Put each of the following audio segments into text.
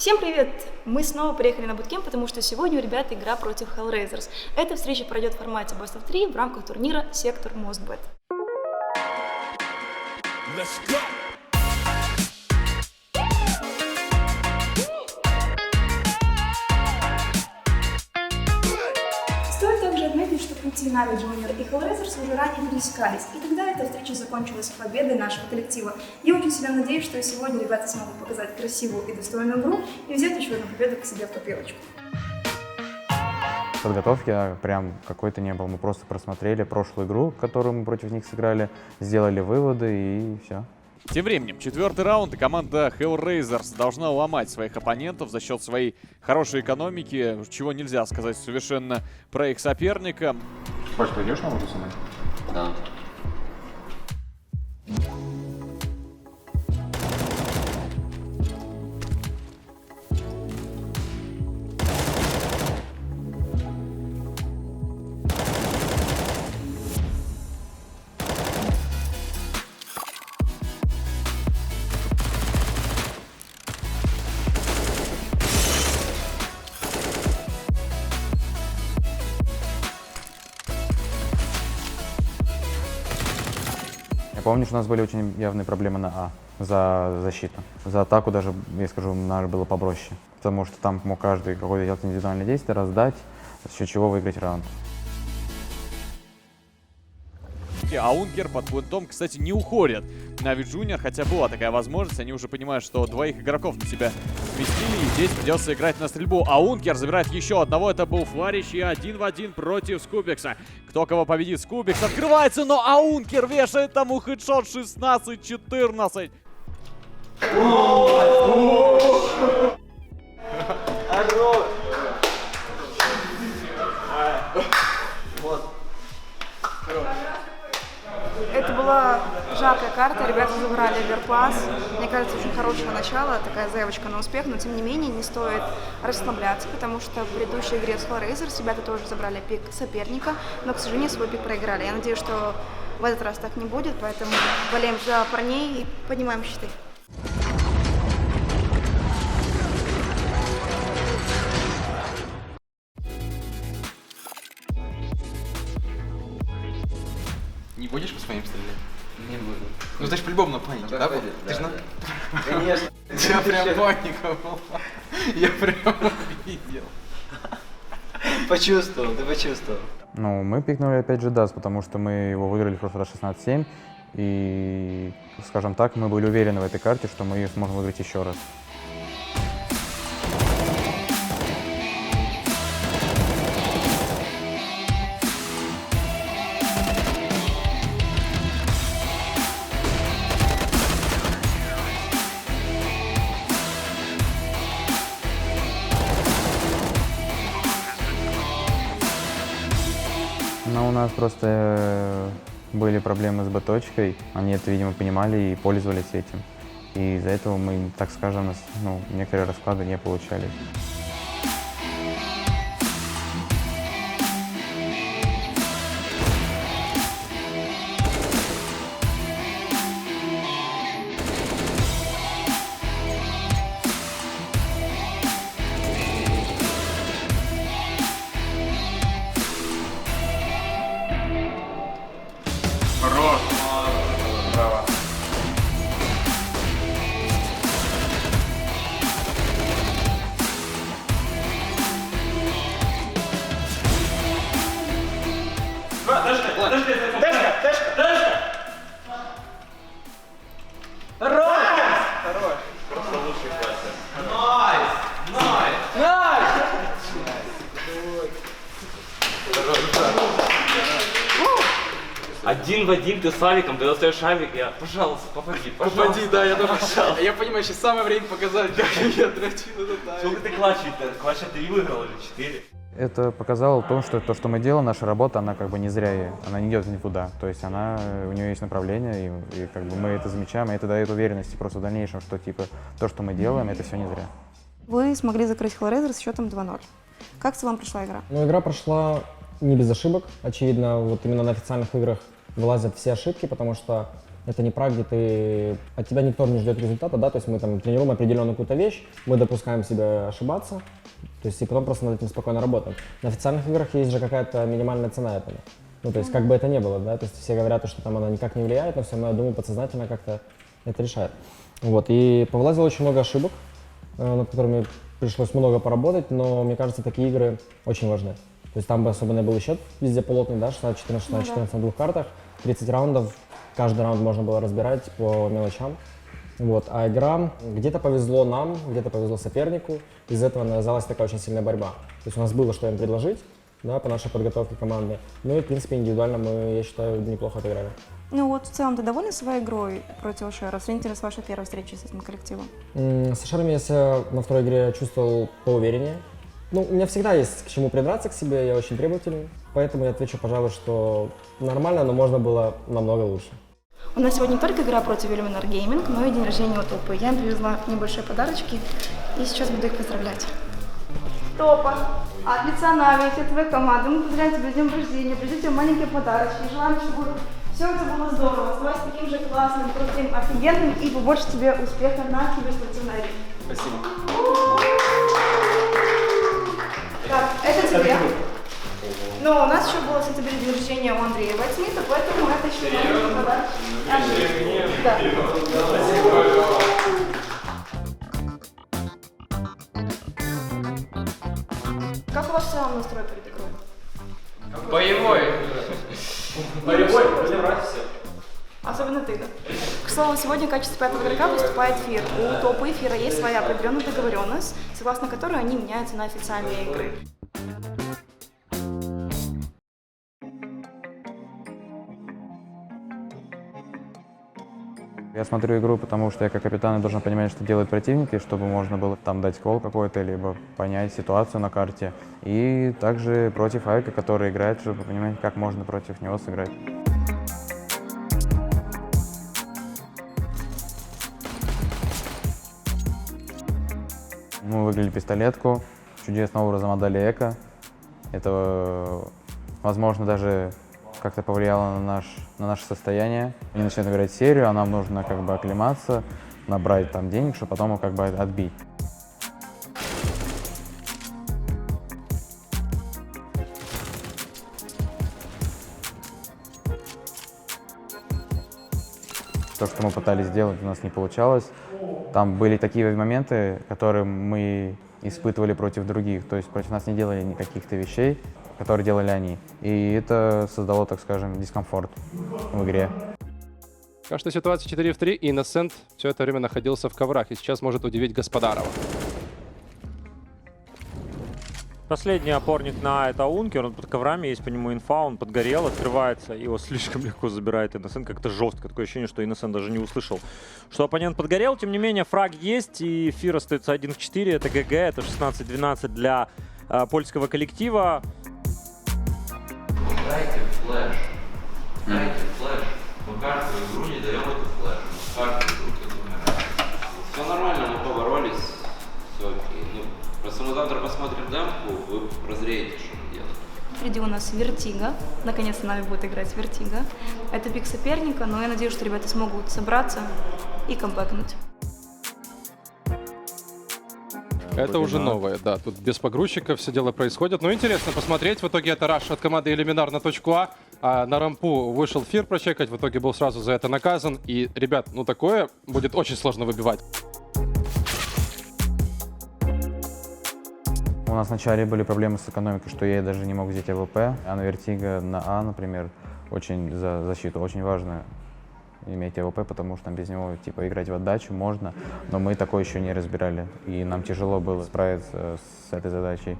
Всем привет! Мы снова приехали на буткемп, потому что сегодня у ребят игра против Hellraisers. Эта встреча пройдет в формате Best of 3 в рамках турнира Сектор Mostbet. Стоит также отметить, что пути Na'Vi Junior и Hellraisers уже ранее пересекались, и тогда эта встреча закончилась победой нашего коллектива. Я очень сильно надеюсь, что сегодня ребята смогут показать красивую и достойную игру и взять еще одну победу к себе в копилочку. Подготовки прям какой-то не было. Мы просто просмотрели прошлую игру, которую мы против них сыграли, сделали выводы и все. Тем временем, четвертый раунд, и команда Hellraisers должна ломать своих оппонентов за счет своей хорошей экономики, чего нельзя сказать совершенно про их соперника. Паш, пойдешь на воду со мной? Да. Помню, что у нас были очень явные проблемы на А за защиту. За атаку даже, я скажу, надо было попроще. Потому что там мог каждый какое-то делать индивидуальное действие, раздать, за счет чего выиграть раунд. А Ункер под плентом, кстати, не уходят. Na'Vi Junior, хотя была такая возможность, они уже понимают, что двоих игроков на себя сместили, и здесь придется играть на стрельбу. А Ункер забирает еще одного, это был Фларич, и 1 в 1 против Скубикса. Кто кого победит? Скубикс открывается, но Аункер вешает тому хедшот 16-14. Это была жаркая карта, ребята забрали оверпас. Мне кажется, очень хорошего начала, такая заявочка на успех, но тем не менее не стоит расслабляться, потому что в предыдущей игре с Hellraisers ребята тоже забрали пик соперника, но, к сожалению, свой пик проиграли. Я надеюсь, что в этот раз так не будет, поэтому болеем за парней и поднимаем щиты. Не будешь по своим стрелять? Не буду. Ну ты ж по-любому на панике, Ну, да? да, Ты ж на... Конечно. У тебя прям паника была. Я прям увидел. Почувствовал, ты почувствовал. Ну, мы пикнули опять же Даст, потому что мы его выиграли в прошлый раз 16-7. И, скажем так, мы были уверены в этой карте, что мы ее сможем выиграть еще раз. Но у нас просто были проблемы с Б-точкой, они это, видимо, понимали и пользовались этим. И из-за этого мы, так скажем, некоторые расклады не получались. Один в один ты с Авиком, ты достаешь Авик, я, пожалуйста, попади, пожалуйста. Попади, да, я тоже. Я понимаю, сейчас самое время показать, как я дрочил этот Сколько ты клатча 3 выиграл или 4? Это показало то, что мы делаем, наша работа, она как бы не зря, она не идет никуда. То есть у нее есть направление, и как бы мы это замечаем, и это дает уверенности просто в дальнейшем, что типа то, что мы делаем, это все не зря. Вы смогли закрыть Hellraisers с счетом 2-0. Как в целом прошла игра? Ну, игра прошла не без ошибок. Очевидно, вот именно на официальных играх вылазят все ошибки, потому что Это не игра, где от тебя никто не ждет результата, да, то есть мы там тренируем определенную какую-то вещь, мы допускаем себя ошибаться, то есть и потом просто над этим спокойно работаем. На официальных играх есть же какая-то минимальная цена этому. Ну, то есть как бы это ни было, да, то есть все говорят, что там она никак не влияет, но все равно, я думаю, подсознательно как-то это решает. Вот, и повылазило очень много ошибок, над которыми пришлось много поработать, но мне кажется, такие игры очень важны. То есть там бы особенно был счет везде плотный, да, 16-14, 16-14 на двух картах, 30 раундов, каждый раунд можно было разбирать по мелочам. Вот, а игра, где-то повезло нам, где-то повезло сопернику, из-за этого навязалась такая очень сильная борьба. То есть у нас было что им предложить, да, по нашей подготовке команды, ну и, в принципе, индивидуально мы, я считаю, неплохо отыграли. Ну вот в целом ты доволен своей игрой против Шера? Сравнительно с вашей первой встречей с этим коллективом? С Шером я себя на второй игре чувствовал поувереннее. Ну, у меня всегда есть к чему придраться к себе, я очень требовательный, поэтому я отвечу, пожалуй, что нормально, но можно было намного лучше. У нас сегодня не только игра против Luminar Gaming, но и день рождения у Топы. Я им привезла небольшие подарочки и сейчас буду их поздравлять. Топа, от лица Нави, от твоей команды, мы поздравляем тебя с днем рождения, пришлю тебе маленькие подарочки, желаем, чтобы все у тебя было здорово, оставайся таким же классным, крутым, офигенным и побольше тебе успехов на киберспортивной арене. Спасибо. Так, это тебе. Но у нас еще было в сентябре день рождения у Андрея Вайтсмита, поэтому это еще маленький подарок. Да. Как у вас в целом настрой перед игрой? Боевой. Боевой, будем брать все. Особенно ты, да? К слову, сегодня в качестве пятого игрока выступает Фир. У Топа и Фира есть своя определенная договоренность, согласно которой они меняются на официальные игры. Я смотрю игру, потому что я как капитан должен понимать, что делают противники, чтобы можно было там дать кол какой-то, либо понять ситуацию на карте. И также против Айка, который играет, чтобы понимать, как можно против него сыграть. Мы выиграли пистолетку, чудесным образом отдали эко. Это, возможно, даже как-то повлияло на наше состояние. Они начинают играть серию, а нам нужно как бы оклематься, набрать там денег, чтобы потом как бы отбить. То, что мы пытались сделать, у нас не получалось. Там были такие моменты, которые мы испытывали против других. То есть против нас не делали никаких-то вещей, которые делали они. И это создало, так скажем, дискомфорт в игре. Кажется, ситуация 4 в 3, и Innocent все это время находился в коврах, и сейчас может удивить Господарова. Последний опорник на это Ункер, он под коврами, есть по нему инфа, он подгорел, открывается, его слишком легко забирает Innocent, как-то жестко, такое ощущение, что Innocent даже не услышал, что оппонент подгорел. Тем не менее, фраг есть, и Фир остается 1 в 4, это ГГ, это 16-12 для польского коллектива. Дайте флеш. Дайте флеш. Мы каждую игру не даем эту флеш. Каждую игру кто-то умирает. Все нормально, мы поборолись. Все окей. Ну, просто мы завтра посмотрим демку, вы прозреете, что мы делаем. Впереди у нас Вертига. Наконец-то нами будет играть Вертига. Это пик соперника, но я надеюсь, что ребята смогут собраться и камбэкнуть. Это уже новое, да. Тут без погрузчиков все дело происходит. Но интересно посмотреть. В итоге это раш от команды Luminar на точку А на рампу вышел Фир прочекать. В итоге был сразу за это наказан. И, ребят, ну такое будет очень сложно выбивать. У нас вначале были проблемы с экономикой, что я даже не мог взять АВП. А на Вертига на А, например, очень за защиту очень важно иметь АВП, потому что без него типа играть в отдачу можно, но мы такое еще не разбирали, и нам тяжело было справиться с этой задачей.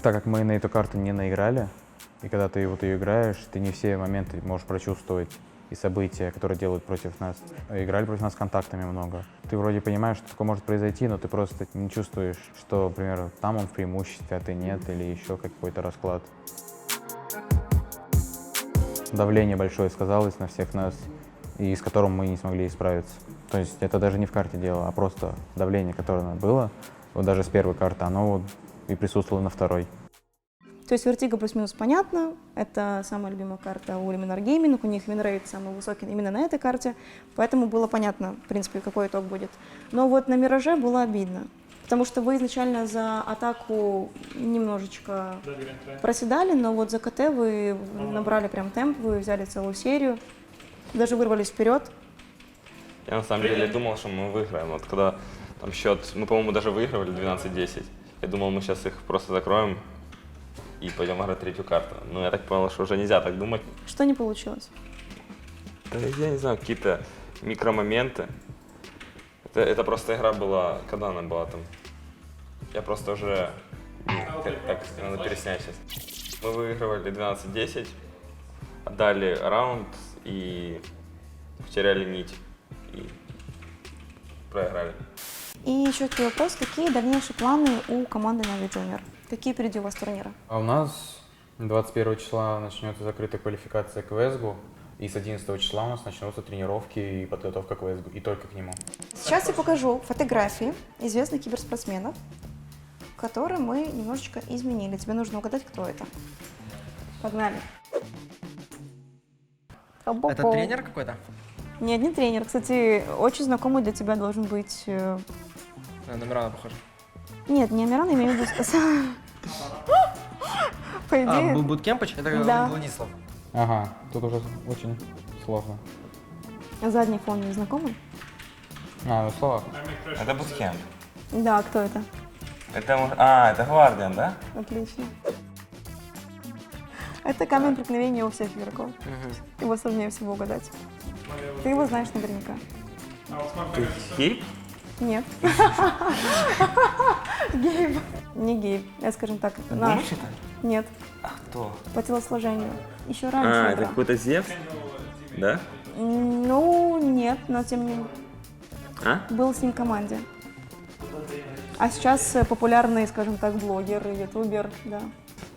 Так как мы на эту карту не наиграли, и когда ты вот ее играешь, ты не все моменты можешь прочувствовать и события, которые делают против нас. Играли против нас контактами много. Ты вроде понимаешь, что такое может произойти, но ты просто не чувствуешь, что, например, там он в преимуществе, а ты нет, или еще какой-то расклад. Давление большое сказалось на всех нас, и с которым мы не смогли справиться. То есть это даже не в карте дело, а просто давление, которое было, вот даже с первой карты, оно вот и присутствовало на второй. То есть Vertigo плюс-минус понятно, это самая любимая карта у Luminar Gaming, у них винрейт самый высокий именно на этой карте, поэтому было понятно, в принципе, какой итог будет. Но вот на Мираже было обидно, потому что вы изначально за атаку немножечко проседали, но вот за КТ вы набрали прям темп, вы взяли целую серию, даже вырвались вперед. Я на самом деле думал, что мы выиграем. Вот когда там счет, мы, по-моему, даже выигрывали 12-10. Я думал, мы сейчас их просто закроем и пойдем играть третью карту. Но я так понял, что уже нельзя так думать. Что не получилось? Да, я не знаю, какие-то микромоменты. Это просто игра была, когда она была там? Я просто уже, как надо переснять сейчас. Мы выигрывали 12-10, отдали раунд и потеряли нить. И проиграли. И еще такой вопрос, какие дальнейшие планы у команды Na'Vi Junior? Какие впереди у вас турниры? А у нас 21 числа начнется закрытая квалификация к ВСГу, и с 11 числа у нас начнутся тренировки и подготовка к ВСГу, и только к нему. Сейчас я покажу фотографии известных киберспортсменов, которые мы немножечко изменили. Тебе нужно угадать, кто это. Погнали. Это тренер какой-то? Нет, не тренер. Кстати, очень знакомый для тебя должен быть... На Мирана похож. Нет, не Амиран, имею в виду... По идее... Буткемпыч? Это Да. Владислав. Ага, тут уже очень сложно. Задний фон не знакомый? А, ну слова. Это буткемп. Да, кто это? Это Гвардиан, да? Отлично. Это камень преткновения у всех игроков. Его сложнее всего угадать. Ты его знаешь наверняка. Хип? Нет. Гейб. Не Гейб. Я, скажем так, наш. Нет. А кто? По телосложению. Еще раньше играл. какой-то Зевс? Да? Ну, нет, но тем не менее. А? Был с ним в команде. А сейчас популярный, скажем так, блогер, ютубер, да.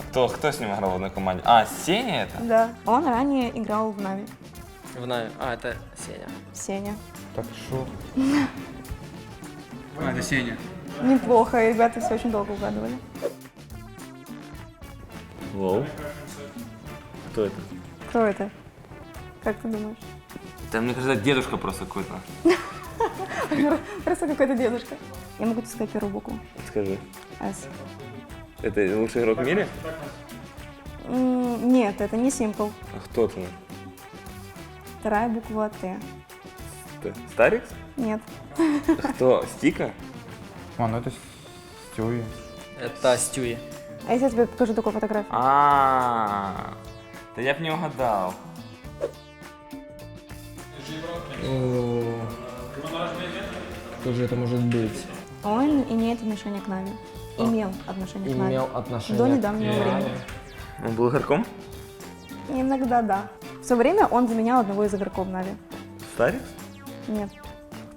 Кто с ним играл в одной команде? Сеня это? Да. Он ранее играл в Na'Vi. В Нави. Это Сеня. Сеня. Так шо? Это Сеня. Неплохо, ребята все очень долго угадывали. Воу. Кто это? Кто это? Как ты думаешь? Да мне кажется, дедушка просто какой-то. Просто какой-то дедушка. Я могу тебе сказать первую букву. Скажи. S. Это лучший игрок в мире? Нет, это не Simple. А кто ты? Вторая буква Т. Старикс? Нет. Кто? Стика? Ну это Стюи. Это Стюи. А если я тебе покажу такую фотографию? Да я б не угадал. Кто же это может быть? Он имеет отношение к Na'Vi. Имел отношение к Na'Vi. Имел отношение До недавнего времени. Он был игроком? Иногда да. В свое время он заменял одного из игроков Na'Vi. Старикс? Нет.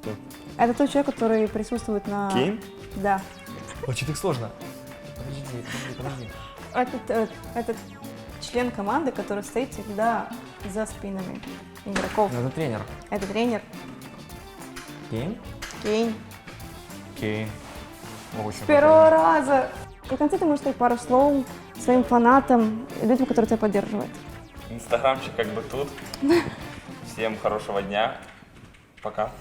Кто? Это тот человек, который присутствует на... Кейн? Да. Очень так сложно. Подожди. Этот член команды, который стоит всегда за спинами игроков. Это тренер. Это тренер Кейн? Кейн. Кейн. С первого раза. И в конце ты можешь сказать пару слов своим фанатам, людям, которые тебя поддерживают. Инстаграмчик как бы тут. Всем хорошего дня. Пока.